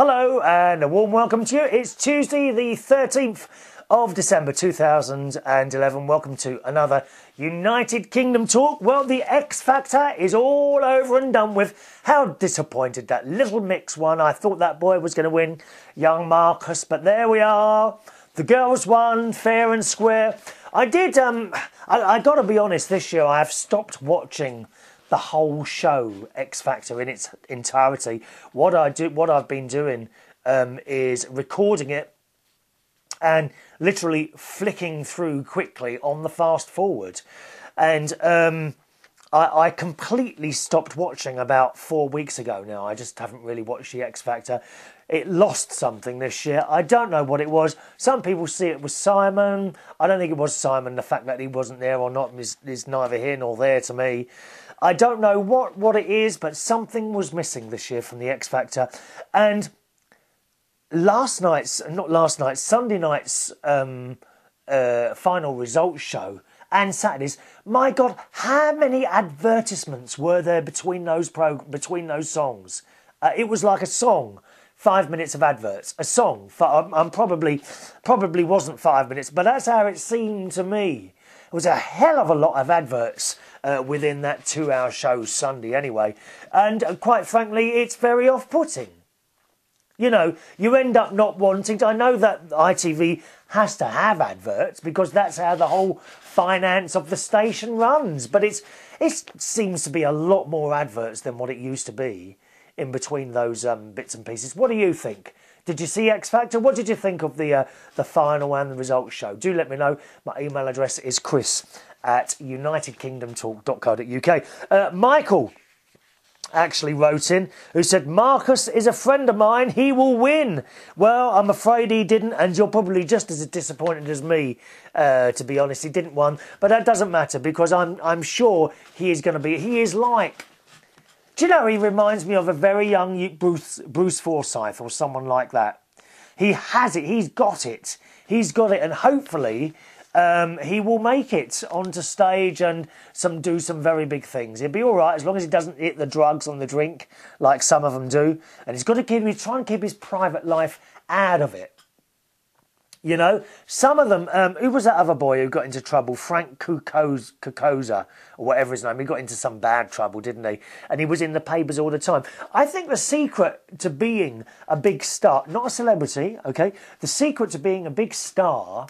Hello and a warm welcome to you. It's Tuesday the 13th of December 2011. Welcome to another United Kingdom talk. Well, the X Factor is all over and done with. How disappointed that little mix won. I thought that boy was going to win, young Marcus, but there we are. The girls won, fair and square. I got to be honest, this year I have stopped watching the whole show, X Factor, in its entirety. What I've been doing is recording it and literally flicking through quickly on the fast forward. And I completely stopped watching about 4 weeks ago now. I just haven't really watched the X Factor. It lost something this year. I don't know what it was. Some people see it was Simon. I don't think it was Simon. The fact that he wasn't there or not is neither here nor there to me. I don't know what it is, but something was missing this year from the X Factor. And Sunday night's final results show and Saturday's, my God, how many advertisements were there between those songs? It was like a song. 5 minutes of adverts, a song. Probably wasn't 5 minutes, but that's how it seemed to me. It was a hell of a lot of adverts within that 2-hour show Sunday anyway. And quite frankly, it's very off-putting. You know, you end up not wanting to. I know that ITV has to have adverts because that's how the whole finance of the station runs. But it seems to be a lot more adverts than what it used to be in between those bits and pieces. What do you think? Did you see X Factor? What did you think of the final and the results show? Do let me know. My email address is chris@unitedkingdomtalk.co.uk. Michael actually wrote in, who said, Marcus is a friend of mine, he will win. Well, I'm afraid he didn't, and you're probably just as disappointed as me, to be honest. He didn't win, but that doesn't matter because I'm sure he is going to be. He is like, do you know, he reminds me of a very young Bruce Forsyth or someone like that. He has it. He's got it. He's got it. And hopefully he will make it onto stage and do some very big things. He'll be all right as long as he doesn't hit the drugs on the drink like some of them do. And he's got to try and keep his private life out of it. You know, some of them, who was that other boy who got into trouble? Frank Cuckoza, or whatever his name. He got into some bad trouble, didn't he? And he was in the papers all the time. I think the secret to being a big star, not a celebrity, okay? The secret to being a big star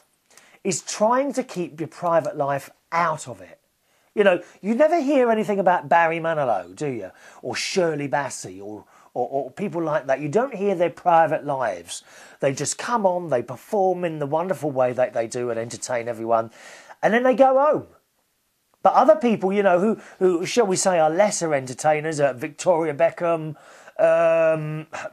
is trying to keep your private life out of it. You know, you never hear anything about Barry Manilow, do you? Or Shirley Bassey, or people like that. You don't hear their private lives. They just come on, they perform in the wonderful way that they do and entertain everyone, and then they go home. But other people, you know, who shall we say, are lesser entertainers, Victoria Beckham,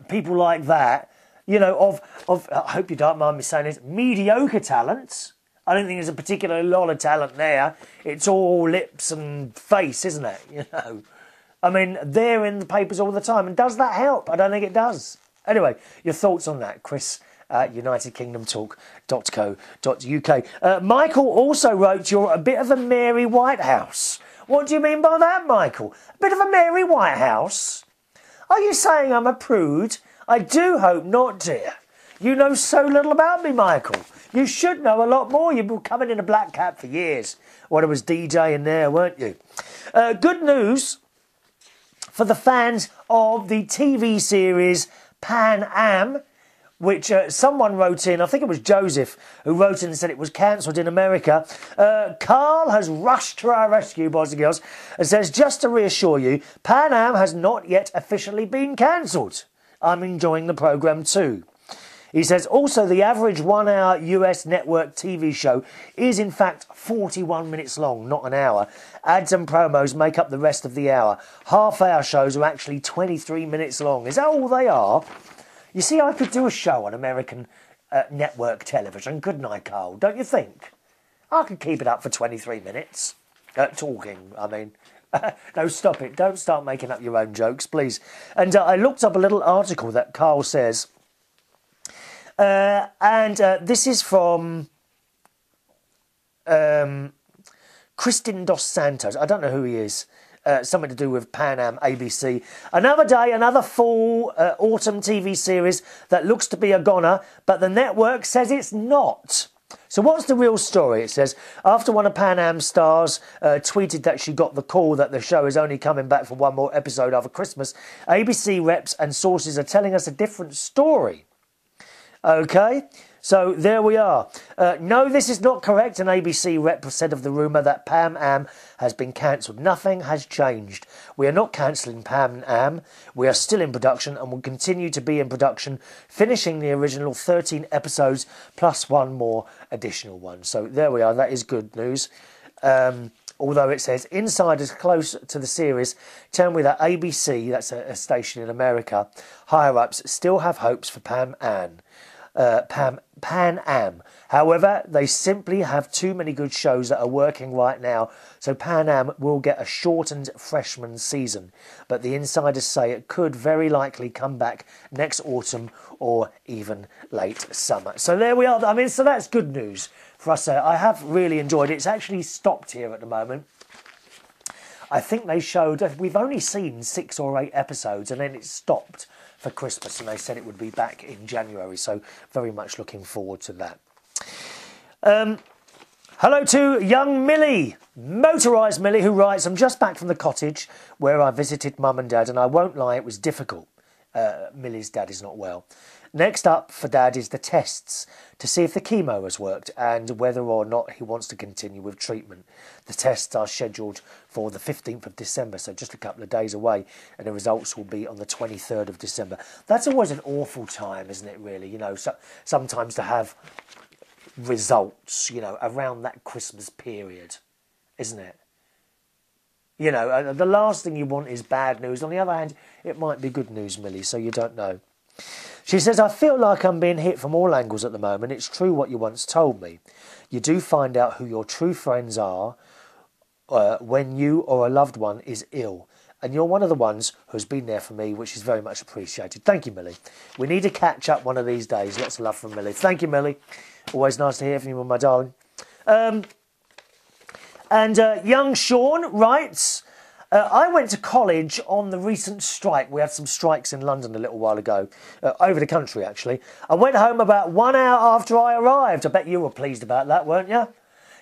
people like that, you know, of I hope you don't mind me saying this, mediocre talents. I don't think there's a particular lot of talent there. It's all lips and face, isn't it? You know. I mean, they're in the papers all the time. And does that help? I don't think it does. Anyway, your thoughts on that, Chris at unitedkingdomtalk.co.uk. Michael also wrote, you're a bit of a Mary Whitehouse. What do you mean by that, Michael? A bit of a Mary Whitehouse? Are you saying I'm a prude? I do hope not, dear. You know so little about me, Michael. You should know a lot more. You've been coming in a black cap for years. When I was DJing there, weren't you? Good news for the fans of the TV series Pan Am, which someone wrote in, I think it was Joseph, who wrote in and said it was cancelled in America. Carl has rushed to our rescue, boys and girls, and says, just to reassure you, Pan Am has not yet officially been cancelled. I'm enjoying the programme too. He says, also, the average 1-hour US network TV show is, in fact, 41 minutes long, not an hour. Ads and promos make up the rest of the hour. Half-hour shows are actually 23 minutes long. Is that all they are? You see, I could do a show on American network television, couldn't I, Carl? Don't you think? I could keep it up for 23 minutes. Talking, I mean. No, stop it. Don't start making up your own jokes, please. And I looked up a little article that Carl says... this is from Kristin Dos Santos. I don't know who he is. something to do with Pan Am, ABC. Another day, another fall, autumn TV series that looks to be a goner, but the network says it's not. So what's the real story? It says, after one of Pan Am stars tweeted that she got the call that the show is only coming back for one more episode after Christmas, ABC reps and sources are telling us a different story. Okay, so there we are. No, this is not correct. An ABC rep said of the rumour that Pan Am has been cancelled. Nothing has changed. We are not cancelling Pan Am. We are still in production and will continue to be in production, finishing the original 13 episodes plus one more additional one. So there we are. That is good news. Although it says insiders close to the series tell me that ABC, that's a station in America, higher-ups still have hopes for Pan Am. However, they simply have too many good shows that are working right now, so Pan Am will get a shortened freshman season. But the insiders say it could very likely come back next autumn or even late summer. So there we are. I mean, so that's good news for us. I have really enjoyed it. It's actually stopped here at the moment. I think they showed, we've only seen 6 or 8 episodes and then it stopped for Christmas, and they said it would be back in January, so very much looking forward to that. Hello to young Millie, motorised Millie, who writes, I'm just back from the cottage where I visited mum and dad, and I won't lie, it was difficult. Millie's dad is not well. Next up for Dad is the tests to see if the chemo has worked and whether or not he wants to continue with treatment. The tests are scheduled for the 15th of December, so just a couple of days away, and the results will be on the 23rd of December. That's always an awful time, isn't it, really? You know, sometimes to have results, you know, around that Christmas period, isn't it? You know, the last thing you want is bad news. On the other hand, it might be good news, Millie, so you don't know. She says, I feel like I'm being hit from all angles at the moment. It's true what you once told me. You do find out who your true friends are when you or a loved one is ill. And you're one of the ones who's been there for me, which is very much appreciated. Thank you, Millie. We need to catch up one of these days. Lots of love from Millie. Thank you, Millie. Always nice to hear from you, my darling. Young Sean writes, I went to college on the recent strike. We had some strikes in London a little while ago, over the country actually. I went home about 1 hour after I arrived. I bet you were pleased about that, weren't you?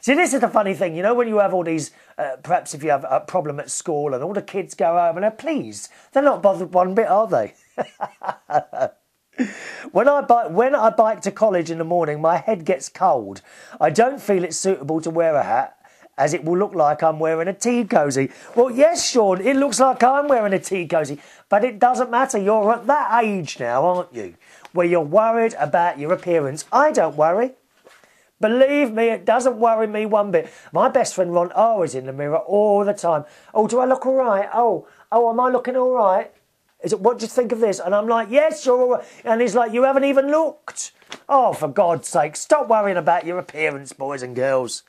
See, this is the funny thing, you know, when you have all these, perhaps if you have a problem at school and all the kids go home and they're pleased, they're not bothered one bit, are they? When I bike to college in the morning, my head gets cold. I don't feel it's suitable to wear a hat, as it will look like I'm wearing a tea cosy. Well, yes, Sean, it looks like I'm wearing a tea cosy, but it doesn't matter. You're at that age now, aren't you, where you're worried about your appearance. I don't worry. Believe me, it doesn't worry me one bit. My best friend Ron is in the mirror all the time. Oh, do I look all right? Oh, am I looking all right? What do you think of this? And I'm like, yes, you're all right. And he's like, you haven't even looked. Oh, for God's sake, stop worrying about your appearance, boys and girls.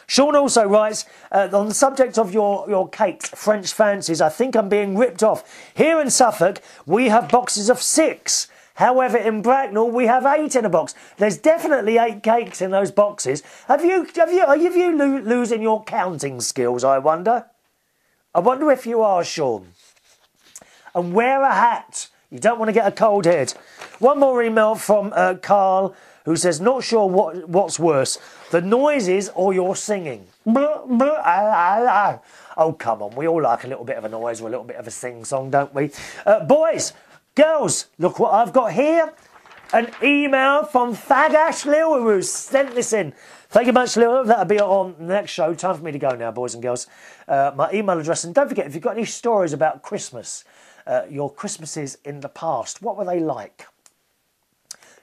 Sean also writes, on the subject of your cakes, French fancies, I think I'm being ripped off. Here in Suffolk, we have boxes of 6. However, in Bracknell, we have 8 in a box. There's definitely 8 cakes in those boxes. Are you losing your counting skills, I wonder? I wonder if you are, Sean. And wear a hat. You don't want to get a cold head. One more email from Carl, who says, not sure what's worse, the noises or your singing. Oh, come on, we all like a little bit of a noise or a little bit of a sing-song, don't we? Boys, girls, look what I've got here. An email from Fag Ash Lil, who sent this in. Thank you much, Lil. That'll be on the next show. Time for me to go now, boys and girls. My email address, and don't forget, if you've got any stories about Christmas, your Christmases in the past, what were they like?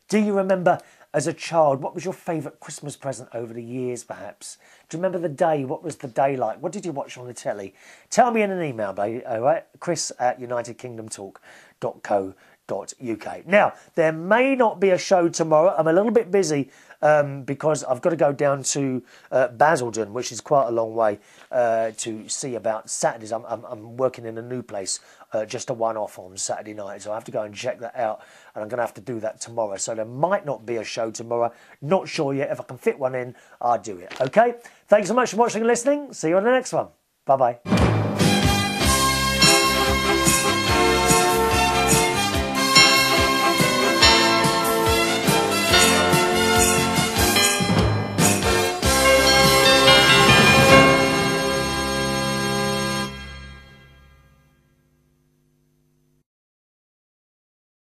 Do you remember as a child, what was your favourite Christmas present over the years, perhaps? Do you remember the day? What was the day like? What did you watch on the telly? Tell me in an email, baby, all right? chris@unitedkingdomtalk.co.uk. Now, there may not be a show tomorrow. I'm a little bit busy because I've got to go down to Basildon, which is quite a long way, to see about Saturdays. I'm working in a new place, just a one-off on Saturday night, so I have to go and check that out, and I'm going to have to do that tomorrow. So there might not be a show tomorrow. Not sure yet. If I can fit one in, I'll do it. Okay? Thanks so much for watching and listening. See you on the next one. Bye-bye.